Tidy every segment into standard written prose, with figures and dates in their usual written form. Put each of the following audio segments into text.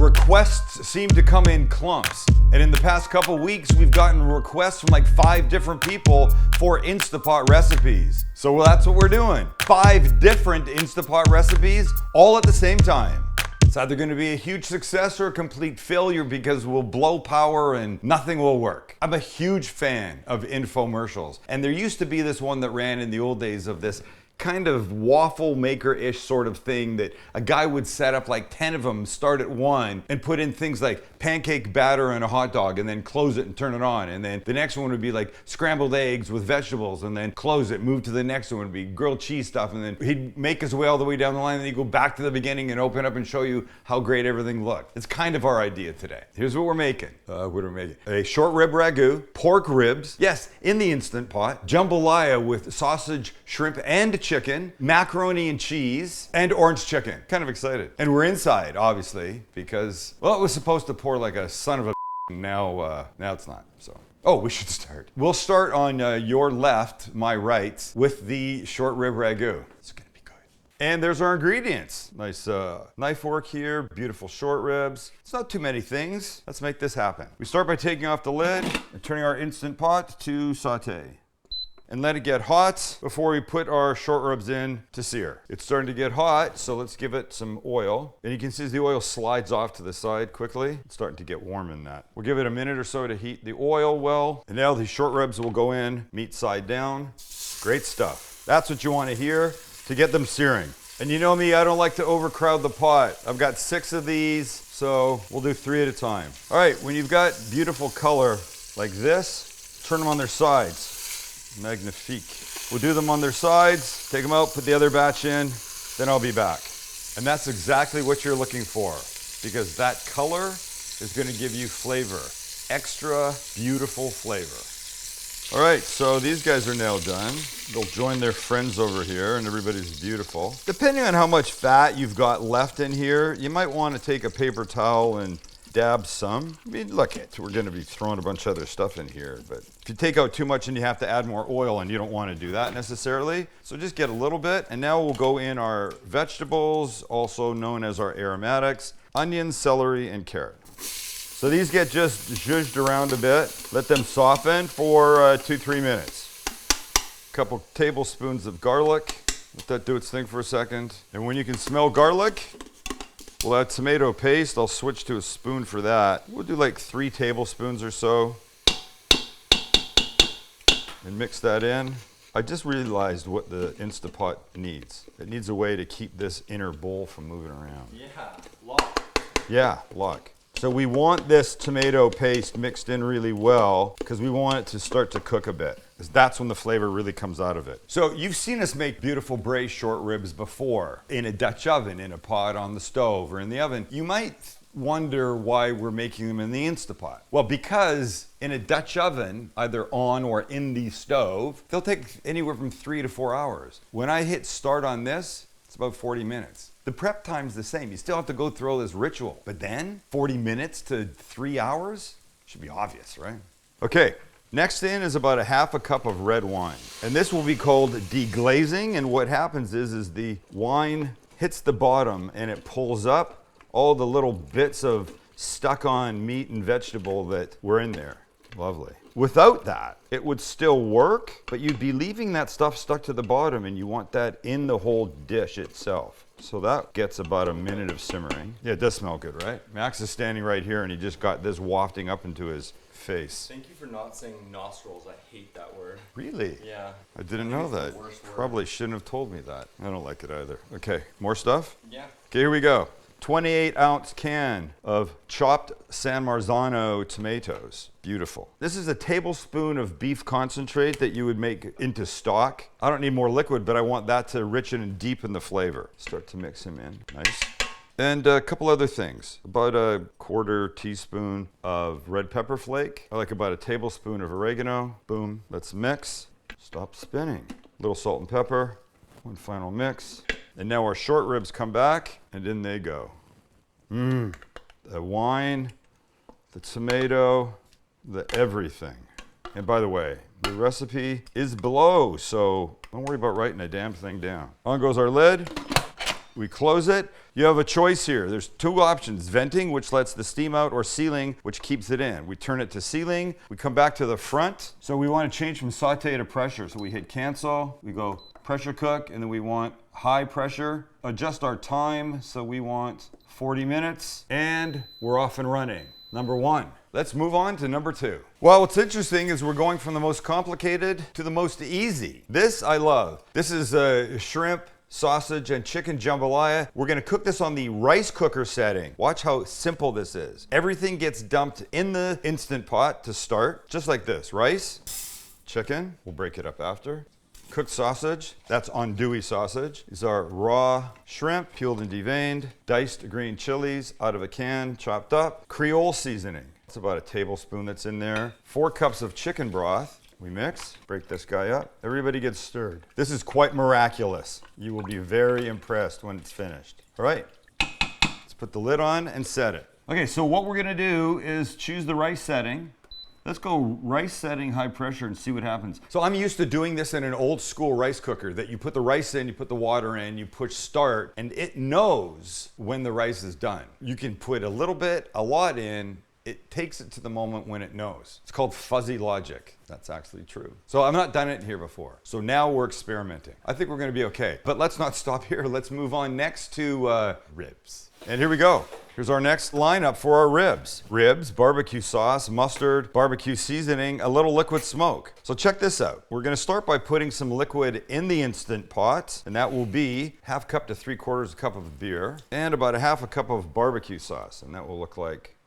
Requests seem to come in clumps. And in the past couple weeks, we've gotten requests from like 5 different people for Instapot recipes. So that's what we're doing. 5 different Instapot recipes all at the same time. It's either going to be a huge success or a complete failure because we'll blow power and nothing will work. I'm a huge fan of infomercials. And there used to be this one that ran in the old days of this kind of waffle maker-ish sort of thing that a guy would set up like 10 of them, start at one, and put in things like pancake batter and a hot dog, and then close it and turn it on. And then the next one would be like scrambled eggs with vegetables, and then close it, move to the next one, would be grilled cheese stuff, and then he'd make his way all the way down the line, and then he'd go back to the beginning and open up and show you how great everything looked. It's kind of our idea today. Here's what we're making. A short rib ragu, pork ribs, yes, in the Instant Pot, jambalaya with sausage, shrimp, and chicken, macaroni and cheese, and orange chicken. Kind of excited. And we're inside, obviously, because, well, it was supposed to pour like a son of a now it's not, so. Oh, we should start. We'll start on your left, my right, with the short rib ragu. It's gonna be good. And there's our ingredients. Nice knife fork here, beautiful short ribs. It's not too many things. Let's make this happen. We start by taking off the lid and turning our Instant Pot to saute. And let it get hot before we put our short ribs in to sear. It's starting to get hot, so let's give it some oil. And you can see as the oil slides off to the side quickly, it's starting to get warm in that. We'll give it a minute or so to heat the oil well. And now these short ribs will go in, meat side down. Great stuff. That's what you want to hear to get them searing. And you know me, I don't like to overcrowd the pot. I've got 6 of these, so we'll do 3 at a time. All right, when you've got beautiful color like this, turn them on their sides. Magnifique. We'll do them on their sides, take them out, put the other batch in, then I'll be back. And that's exactly what you're looking for, because that color is going to give you flavor. Extra beautiful flavor. All right, so these guys are now done. They'll join their friends over here and everybody's beautiful. Depending on how much fat you've got left in here, you might want to take a paper towel and dab some. I mean, look, we're going to be throwing a bunch of other stuff in here, but if you take out too much and you have to add more oil, and you don't want to do that necessarily, so just get a little bit. And now we'll go in our vegetables, also known as our aromatics, onion, celery, and carrot. So these get just zhuzhed around a bit. Let them soften for 2-3 minutes. A couple tablespoons of garlic. Let that do its thing for a second. And when you can smell garlic, we'll add tomato paste. I'll switch to a spoon for that. We'll do like 3 tablespoons or so. And mix that in. I just realized what the Instapot needs. It needs a way to keep this inner bowl from moving around. Yeah, lock. Yeah, lock. So we want this tomato paste mixed in really well because we want it to start to cook a bit. Because that's when the flavor really comes out of it. So you've seen us make beautiful braised short ribs before in a Dutch oven, in a pot on the stove or in the oven. You might wonder why we're making them in the Instapot. Well, because in a Dutch oven, either on or in the stove, they'll take anywhere from 3 to 4 hours. When I hit start on this, it's about 40 minutes. The prep time's the same. You still have to go through all this ritual. But then 40 minutes to 3 hours should be obvious, right? Okay. Next in is about a half a cup of red wine. And this will be called deglazing. And what happens is the wine hits the bottom and it pulls up all the little bits of stuck on meat and vegetable that were in there. Lovely. Without that, it would still work, but you'd be leaving that stuff stuck to the bottom and you want that in the whole dish itself. So that gets about a minute of simmering. Yeah, it does smell good, right? Max is standing right here and he just got this wafting up into his face. Thank you for not saying nostrils. I hate that word. Really? Yeah. I didn't know that. Probably shouldn't have told me that. I don't like it either. Okay, more stuff? Yeah. Okay, here we go. 28-ounce can of chopped San Marzano tomatoes. Beautiful. This is a tablespoon of beef concentrate that you would make into stock. I don't need more liquid, but I want that to richen and deepen the flavor. Start to mix him in. Nice. And a couple other things. About a 1/4 teaspoon of red pepper flake. I like about a tablespoon of oregano. Boom. Let's mix. Stop spinning. A little salt and pepper. One final mix. And now our short ribs come back, and in they go. The wine, the tomato, the everything. And by the way, the recipe is below, so don't worry about writing a damn thing down. On goes our lid. We close it. You have a choice here. There's two options: venting, which lets the steam out, or sealing, which keeps it in. We turn it to sealing. We come back to the front. So we want to change from saute to pressure. So we hit cancel. We go pressure cook, and then we want high pressure. Adjust our time. So we want 40 minutes, and we're off and running. Number one. Let's move on to number two. Well, what's interesting is we're going from the most complicated to the most easy. This I love. This is a shrimp, sausage, and chicken jambalaya. We're gonna cook this on the rice cooker setting. Watch how simple this is. Everything gets dumped in the Instant Pot to start, just like this. Rice, chicken, we'll break it up after. Cooked sausage, that's andouille sausage. These are raw shrimp, peeled and deveined. Diced green chilies out of a can, chopped up. Creole seasoning, it's about a tablespoon that's in there. 4 cups of chicken broth. We mix, break this guy up. Everybody gets stirred. This is quite miraculous. You will be very impressed when it's finished. All right, let's put the lid on and set it. Okay, so what we're gonna do is choose the rice setting. Let's go rice setting, high pressure, and see what happens. So I'm used to doing this in an old school rice cooker that you put the rice in, you put the water in, you push start, and it knows when the rice is done. You can put a little bit, a lot in, it takes it to the moment when it knows. It's called fuzzy logic. That's actually true. So I've not done it here before. So now we're experimenting. I think we're gonna be okay. But let's not stop here. Let's move on next to ribs. And here we go. Here's our next lineup for our ribs. Ribs, barbecue sauce, mustard, barbecue seasoning, a little liquid smoke. So check this out. We're gonna start by putting some liquid in the Instant Pot, and that will be 1/2 cup to 3/4 cup of beer, and about 1/2 cup of barbecue sauce, and that will look like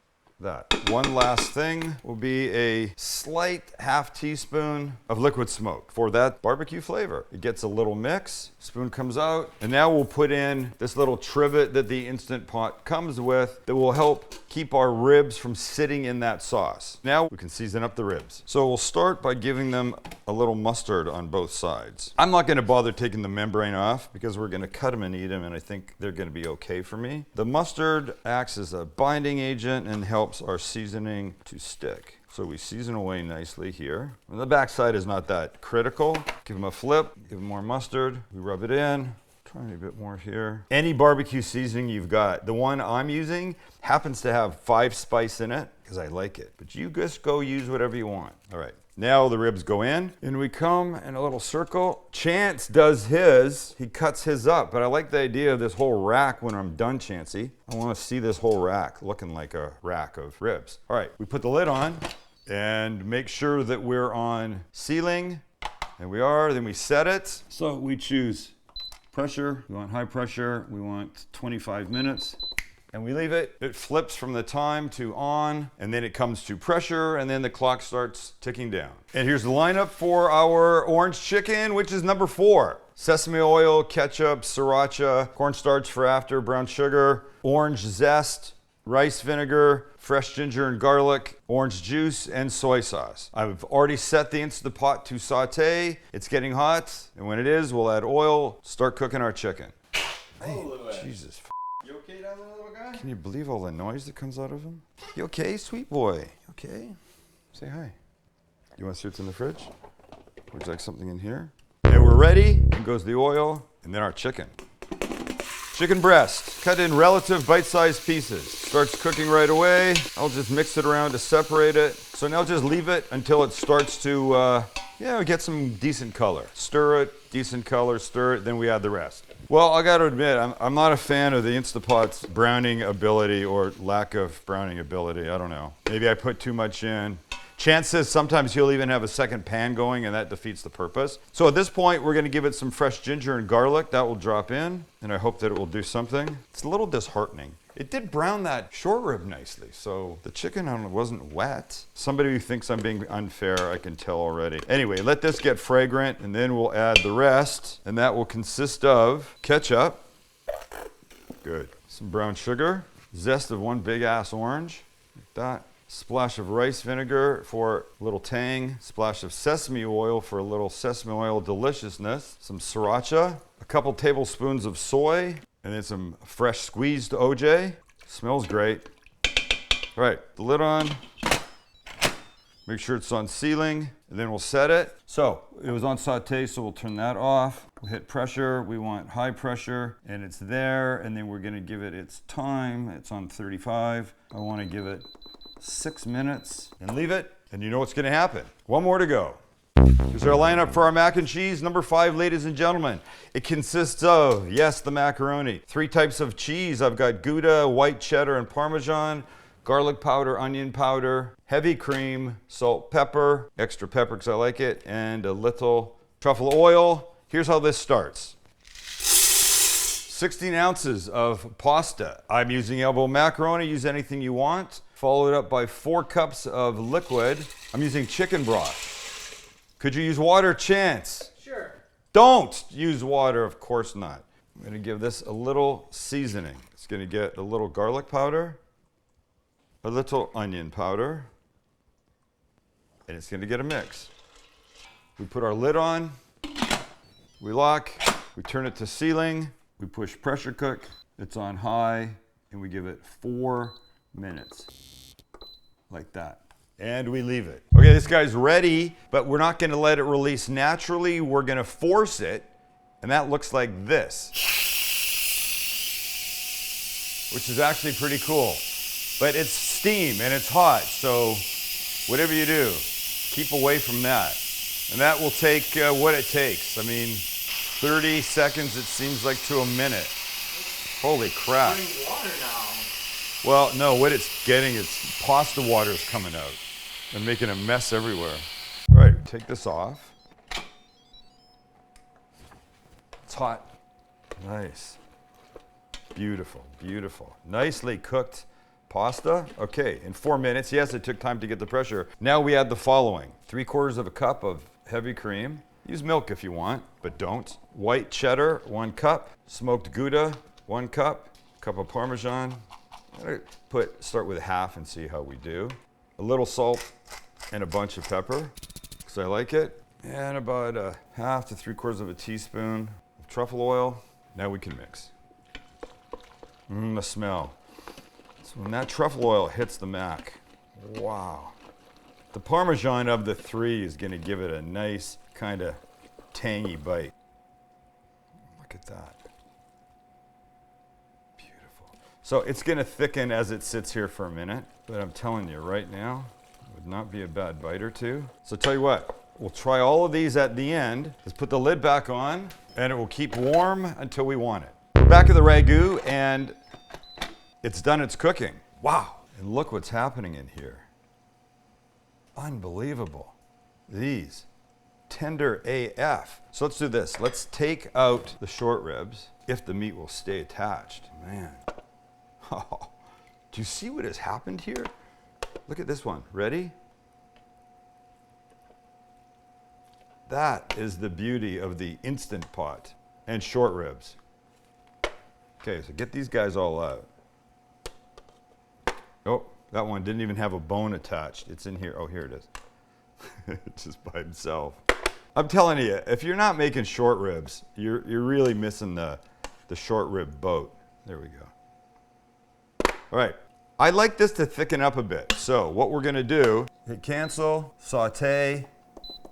that. One last thing will be a slight 1/2 teaspoon of liquid smoke for that barbecue flavor. It gets a little mix, spoon comes out, and now we'll put in this little trivet that the Instant Pot comes with that will help keep our ribs from sitting in that sauce. Now we can season up the ribs. So we'll start by giving them a little mustard on both sides. I'm not gonna bother taking the membrane off because we're gonna cut them and eat them, and I think they're gonna be okay for me. The mustard acts as a binding agent and helps our seasoning to stick. So we season away nicely here. And the backside is not that critical. Give them a flip, give them more mustard. We rub it in, tiny bit more here. Any barbecue seasoning you've got. The one I'm using happens to have 5 spice in it because I like it. But you just go use whatever you want. All right. Now the ribs go in, and we come in a little circle. Chance does his, he cuts his up, but I like the idea of this whole rack when I'm done, Chancey. I want to see this whole rack looking like a rack of ribs. All right, we put the lid on and make sure that we're on sealing, and we are, then we set it. So we choose pressure, we want high pressure, we want 25 minutes. And we leave it, it flips from the time to on, and then it comes to pressure, and then the clock starts ticking down. And here's the lineup for our orange chicken, which is number 4. Sesame oil, ketchup, sriracha, cornstarch for after, brown sugar, orange zest, rice vinegar, fresh ginger and garlic, orange juice, and soy sauce. I've already set the Instant Pot to saute. It's getting hot, and when it is, we'll add oil, start cooking our chicken. Hey, Jesus. You okay down there, little guy? Can you believe all the noise that comes out of him? You okay, sweet boy? You okay? Say hi. You want to see what's in the fridge? Would you like something in here? And we're ready. In goes the oil, and then our chicken. Chicken breast, cut in relative bite-sized pieces. Starts cooking right away. I'll just mix it around to separate it. So now just leave it until it starts to, get some decent color. Stir it, decent color, stir it, then we add the rest. Well, I got to admit, I'm not a fan of the Instant Pot's browning ability or lack of browning ability. I don't know. Maybe I put too much in. Chance says sometimes he'll even have a second pan going, and that defeats the purpose. So at this point, we're going to give it some fresh ginger and garlic. That will drop in, and I hope that it will do something. It's a little disheartening. It did brown that short rib nicely, so the chicken wasn't wet. Somebody who thinks I'm being unfair, I can tell already. Anyway, let this get fragrant, and then we'll add the rest, and that will consist of ketchup. Good. Some brown sugar, zest of 1 big-ass orange, like that. Splash of rice vinegar for a little tang, splash of sesame oil for a little sesame oil deliciousness, some sriracha, a couple tablespoons of soy, and then some fresh squeezed OJ. Smells great. All right, the lid on. Make sure it's on sealing, and then we'll set it. So it was on saute, so we'll turn that off. We'll hit pressure. We want high pressure, and it's there, and then we're gonna give it its time. It's on 35. I wanna give it 6 minutes and leave it, and you know what's gonna happen. One more to go. Here's our lineup for our mac and cheese. Number 5, ladies and gentlemen. It consists of, yes, the macaroni. 3 types of cheese. I've got Gouda, white cheddar, and Parmesan. Garlic powder, onion powder, heavy cream, salt, pepper, extra pepper because I like it, and a little truffle oil. Here's how this starts. 16 ounces of pasta. I'm using elbow macaroni. Use anything you want. Followed up by 4 cups of liquid. I'm using chicken broth. Could you use water, Chance? Sure. Don't use water, of course not. I'm gonna give this a little seasoning. It's gonna get a little garlic powder, a little onion powder, and it's gonna get a mix. We put our lid on, we lock, we turn it to sealing, we push pressure cook, it's on high, and we give it 4 minutes, like that. And we leave it. Okay, this guy's ready, but we're not gonna let it release naturally. We're gonna force it, and that looks like this, which is actually pretty cool. But it's steam and it's hot, so whatever you do, keep away from that. And that will take what it takes. I mean, 30 seconds, it seems like, to a minute. Holy crap. Running water now. Well, no, what it's getting is pasta water's coming out and making a mess everywhere. All right, take this off. It's hot. Nice. Beautiful, beautiful. Nicely cooked pasta. Okay, in 4 minutes. Yes, it took time to get the pressure. Now we add the following. 3/4 of a cup of heavy cream. Use milk if you want, but don't. White cheddar, 1 cup. Smoked Gouda, 1 cup. Cup of Parmesan. Start with half and see how we do. A little salt and a bunch of pepper, because I like it. And about a 1/2 to 3/4 of a teaspoon of truffle oil. Now we can mix. The smell. So when that truffle oil hits the mac, wow. The Parmesan of the 3 is gonna give it a nice kind of tangy bite. Look at that. So it's gonna thicken as it sits here for a minute, but I'm telling you right now, it would not be a bad bite or two. So tell you what, we'll try all of these at the end. Let's put the lid back on, and it will keep warm until we want it. We're back at the ragu, and it's done its cooking. Wow, and look what's happening in here. Unbelievable. These, tender AF. So let's do this. Let's take out the short ribs, if the meat will stay attached. Man. Oh, do you see what has happened here? Look at this one. Ready? That is the beauty of the Instant Pot and short ribs. Okay, so get these guys all out. Oh, that one didn't even have a bone attached. It's in here. Oh, here it is. Just by himself. I'm telling you, if you're not making short ribs, you're really missing the short rib boat. There we go. All right, I like this to thicken up a bit. So what we're gonna do, hit cancel, saute,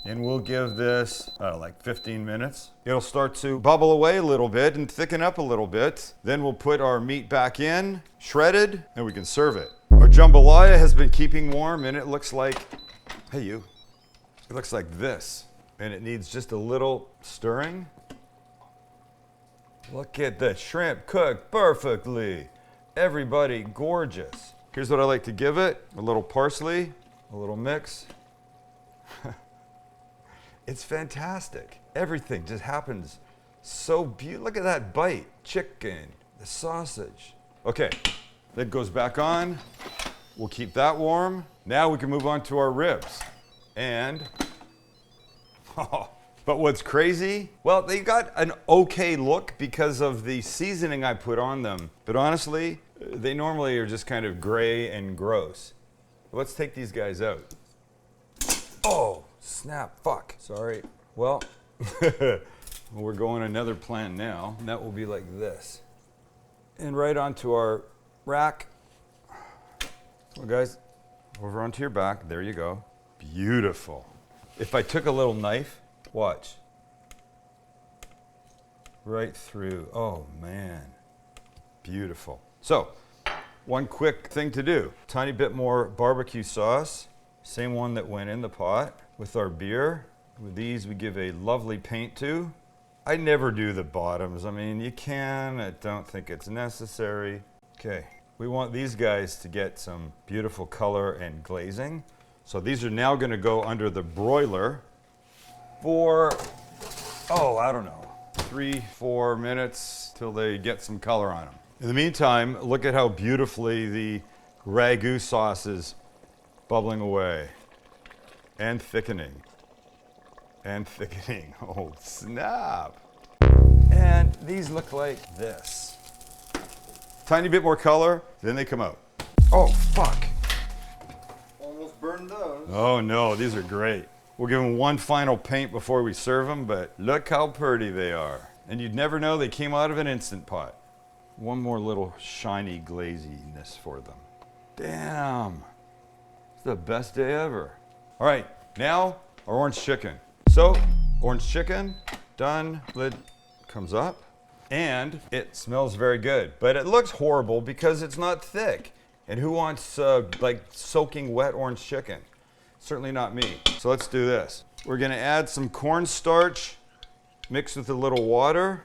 and we'll give this, like 15 minutes. It'll start to bubble away a little bit and thicken up a little bit. Then we'll put our meat back in, shredded, and we can serve it. Our jambalaya has been keeping warm, and it looks like, hey you, it looks like this. And it needs just a little stirring. Look at the shrimp cooked perfectly. Everybody gorgeous. Here's what I like to give it. A little parsley, a little mix. It's fantastic. Everything just happens so beautiful. Look at that bite. Chicken, the sausage. Okay, that goes back on. We'll keep that warm. Now we can move on to our ribs. And, but what's crazy? Well, they got an okay look because of the seasoning I put on them. But honestly, they normally are just kind of gray and gross. Let's take these guys out. Oh, snap, fuck. Sorry. Well, we're going another plan now. And that will be like this. And right onto our rack. Well, guys, over onto your back. There you go. Beautiful. If I took a little knife, watch. Right through. Oh man, beautiful. So, one quick thing to do. Tiny bit more barbecue sauce. Same one that went in the pot with our beer. With these, we give a lovely paint to. I never do the bottoms. I mean, you can. I don't think it's necessary. Okay, we want these guys to get some beautiful color and glazing. So these are now going to go under the broiler for, oh, I don't know, 3-4 minutes till they get some color on them. In the meantime, look at how beautifully the ragu sauce is bubbling away and thickening. And thickening. Oh, snap. And these look like this. Tiny bit more color, then they come out. Oh, fuck. Almost burned those. Oh, no, these are great. We'll give them one final paint before we serve them, but look how pretty they are. And you'd never know they came out of an Instant Pot. One more little shiny glaziness for them. Damn. It's the best day ever. All right, now our orange chicken. So, orange chicken, done, lid comes up, and it smells very good. But it looks horrible because it's not thick. And who wants like soaking wet orange chicken? Certainly not me. So let's do this. We're gonna add some cornstarch mixed with a little water,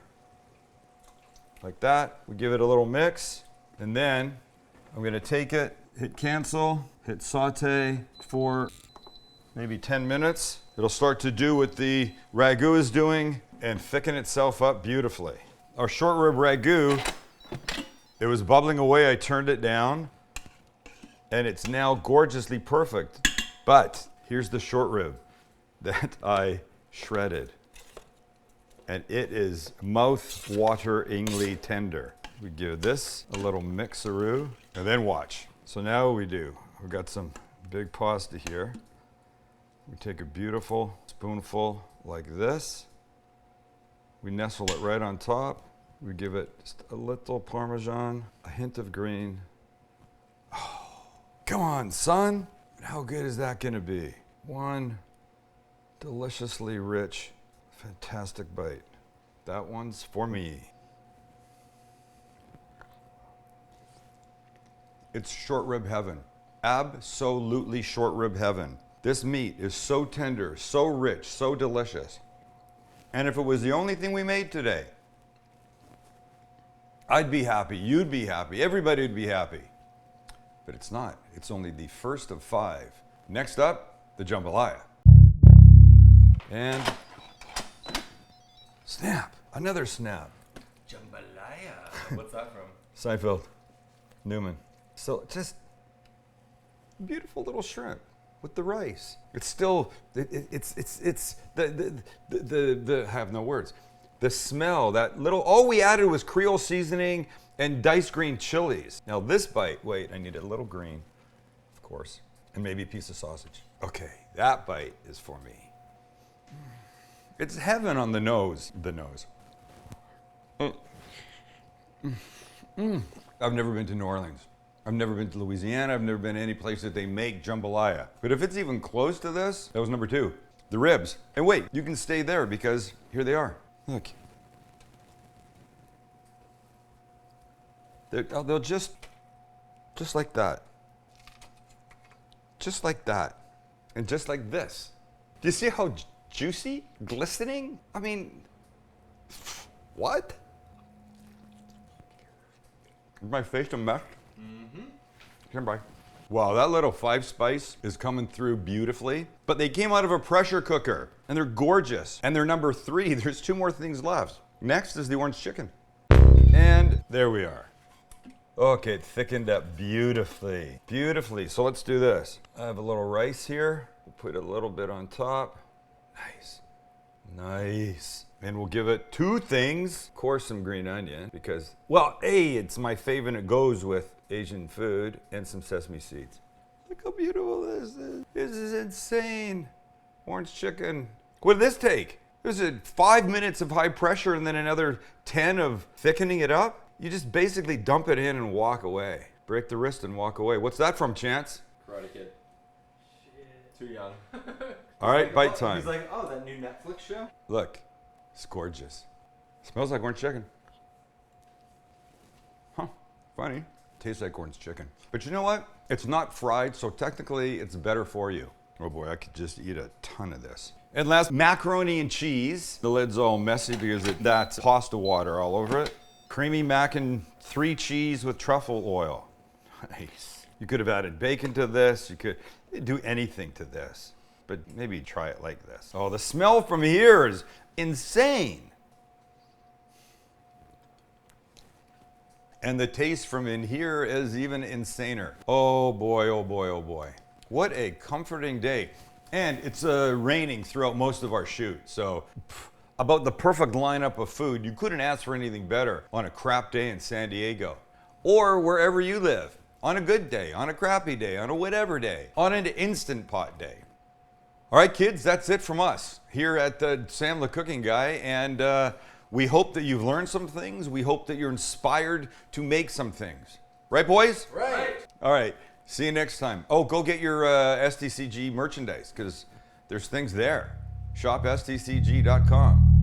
like that. We give it a little mix, and then I'm gonna take it, hit cancel, hit saute for maybe 10 minutes. It'll start to do what the ragu is doing and thicken itself up beautifully. Our short rib ragu, it was bubbling away. I turned it down and it's now gorgeously perfect. But here's the short rib that I shredded. And it is mouth-wateringly tender. We give this a little mixeroo and then watch. So now what we do, we've got some big pasta here. We take a beautiful spoonful like this. We nestle it right on top. We give it just a little Parmesan, a hint of green. Oh, come on, son. How good is that gonna be? One deliciously rich, fantastic bite. That one's for me. It's short rib heaven. Absolutely short rib heaven. This meat is so tender, so rich, so delicious. And if it was the only thing we made today, I'd be happy, you'd be happy, everybody would be happy. But it's not. It's only the first of 5. Next up, the jambalaya. And snap, another snap. Jambalaya. What's that from? Seinfeld, Newman. So just beautiful little shrimp with the rice. It's still, it's I have no words. The smell, that little, all we added was Creole seasoning and diced green chilies. Now this bite, wait, I need a little green, of course, and maybe a piece of sausage. Okay, that bite is for me. It's heaven on the nose. I've never been to New Orleans. I've never been to Louisiana. I've never been to any place that they make jambalaya. But if it's even close to this, that was number 2. The ribs. And wait, you can stay there because here they are. Look. They'll just like that. Just like that. And just like this. Do you see how juicy? Glistening? I mean, what? Is my face a mess? Mm-hmm. Come by. Wow, that little 5 spice is coming through beautifully. But they came out of a pressure cooker, and they're gorgeous. And they're number 3. There's 2 more things left. Next is the orange chicken. And there we are. Okay, it thickened up beautifully. Beautifully. So let's do this. I have a little rice here. We'll put a little bit on top. Nice. Nice. And we'll give it 2 things. Of course, some green onion because, well, it's my favorite. It goes with Asian food and some sesame seeds. Look how beautiful this is. This is insane. Orange chicken. What did this take? Was it 5 minutes of high pressure and then another 10 of thickening it up? You just basically dump it in and walk away. Break the wrist and walk away. What's that from, Chance? Karate Kid. Shit. Too young. All right, bite time. He's like, oh, that new Netflix show? Look, it's gorgeous. Smells like orange chicken. Huh, funny. Tastes like orange chicken. But you know what? It's not fried, so technically it's better for you. Oh boy, I could just eat a ton of this. And last, macaroni and cheese. The lid's all messy because that's pasta water all over it. Creamy mac and 3 cheese with truffle oil. Nice. You could have added bacon to this. You could do anything to this. But maybe try it like this. Oh, the smell from here is insane. And the taste from in here is even insaner. Oh boy, oh boy, oh boy. What a comforting day. And it's raining throughout most of our shoot. So about the perfect lineup of food. You couldn't ask for anything better on a crap day in San Diego. Or wherever you live. On a good day, on a crappy day, on a whatever day. On an Instant Pot day. All right, kids, that's it from us here at Sam the Cooking Guy. And we hope that you've learned some things. We hope that you're inspired to make some things. Right, boys? Right. All right. See you next time. Oh, go get your STCG merchandise because there's things there. ShopSTCG.com.